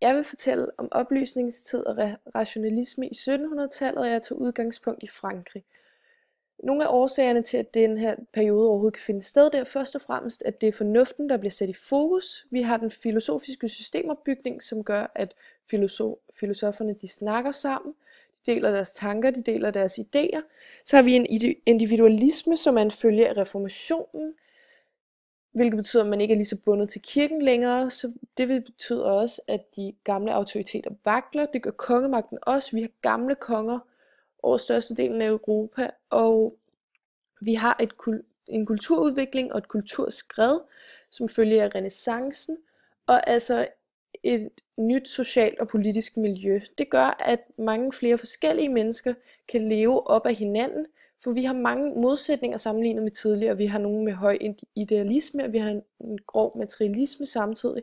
Jeg vil fortælle om oplysningstid og rationalisme i 1700-tallet, og jeg tager udgangspunkt i Frankrig. Nogle af årsagerne til, at den her periode overhovedet kan finde sted, det er først og fremmest, at det er fornuften, der bliver sat i fokus. Vi har den filosofiske systemopbygning, som gør, at filosoferne de snakker sammen, de deler deres tanker, de deler deres idéer. Så har vi en individualisme, som er en følge af reformationen, hvilket betyder, at man ikke er lige så bundet til kirken længere. Så det betyder også, at de gamle autoriteter vakler. Det gør kongemagten også. Vi har gamle konger over størstedelen af Europa, og vi har en kulturudvikling og et kulturskred, som følge af renæssancen, og altså et nyt socialt og politisk miljø. Det gør, at mange flere forskellige mennesker kan leve op af hinanden, for vi har mange modsætninger sammenlignet med tidligere. Vi har nogle med høj idealisme, og vi har en grov materialisme samtidig.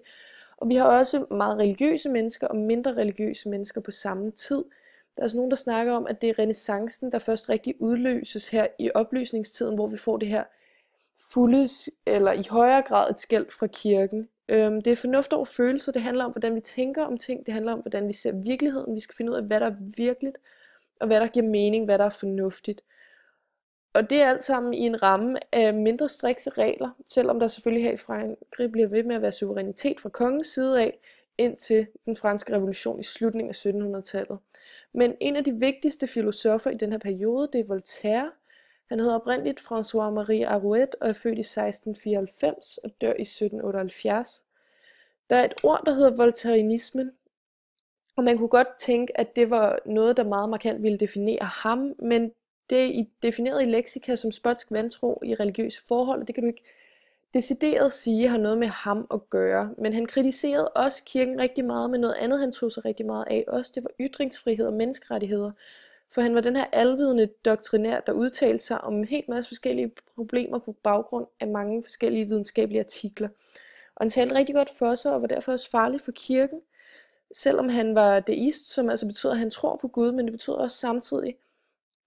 Og vi har også meget religiøse mennesker og mindre religiøse mennesker på samme tid. Der er også nogen, der snakker om, at det er renæssancen, der først rigtig udløses her i oplysningstiden, hvor vi får det her fulde, eller i højere grad et skel fra kirken. Det er fornuft over følelser, det handler om, hvordan vi tænker om ting, det handler om, hvordan vi ser virkeligheden. Vi skal finde ud af, hvad der er virkeligt, og hvad der giver mening, hvad der er fornuftigt. Og det er alt sammen i en ramme af mindre strikse regler, selvom der selvfølgelig her i Frankrig bliver ved med at være suverænitet fra kongens side af, indtil den franske revolution i slutningen af 1700-tallet. Men en af de vigtigste filosofer i den her periode, det er Voltaire. Han hedder oprindeligt François-Marie Arouet og er født i 1694 og dør i 1778. Der er et ord, der hedder voltairenismen, og man kunne godt tænke, at det var noget, der meget markant ville definere ham, men det er defineret i leksika som spotsk vantro i religiøse forhold, og det kan du ikke decideret sige har noget med ham at gøre. Men han kritiserede også kirken rigtig meget, men noget andet han tog sig rigtig meget af også, det var ytringsfrihed og menneskerettigheder. For han var den her alvidende doktrinær, der udtalte sig om en helt masse forskellige problemer på baggrund af mange forskellige videnskabelige artikler. Og han talte rigtig godt for sig, og var derfor også farlig for kirken. Selvom han var deist, som altså betyder, at han tror på Gud, men det betyder også samtidig,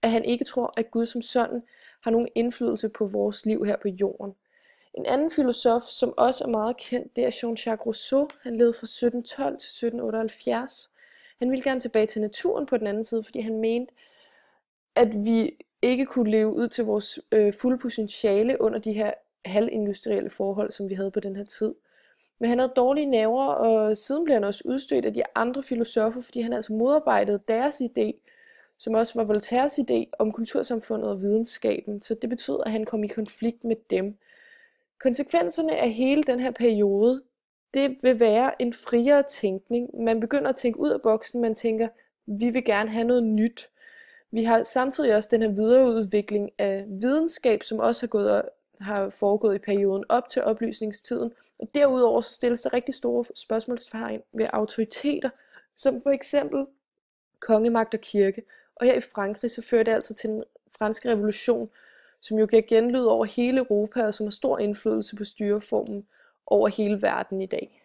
at han ikke tror, at Gud som sådan har nogen indflydelse på vores liv her på jorden. En anden filosof, som også er meget kendt, det er Jean-Jacques Rousseau. Han levede fra 1712 til 1778. Han ville gerne tilbage til naturen på den anden side, fordi han mente, at vi ikke kunne leve ud til vores fulde potentiale under de her halvindustrielle forhold, som vi havde på den her tid. Men han havde dårlige nerver, og siden blev han også udstødt af de andre filosofer, fordi han altså modarbejdede deres idé, som også var Voltaires idé om kultursamfundet og videnskaben. Så det betød, at han kom i konflikt med dem. Konsekvenserne af hele den her periode, det vil være en friere tænkning. Man begynder at tænke ud af boksen, man tænker, vi vil gerne have noget nyt. Vi har samtidig også den her videreudvikling af videnskab, som også har foregået i perioden op til oplysningstiden. Og derudover så stilles der rigtig store spørgsmålstegn ved autoriteter, som for eksempel kongemagt og kirke. Og her i Frankrig så fører det altså til den franske revolution, som jo giver genlyd over hele Europa, og som har stor indflydelse på styreformen over hele verden i dag.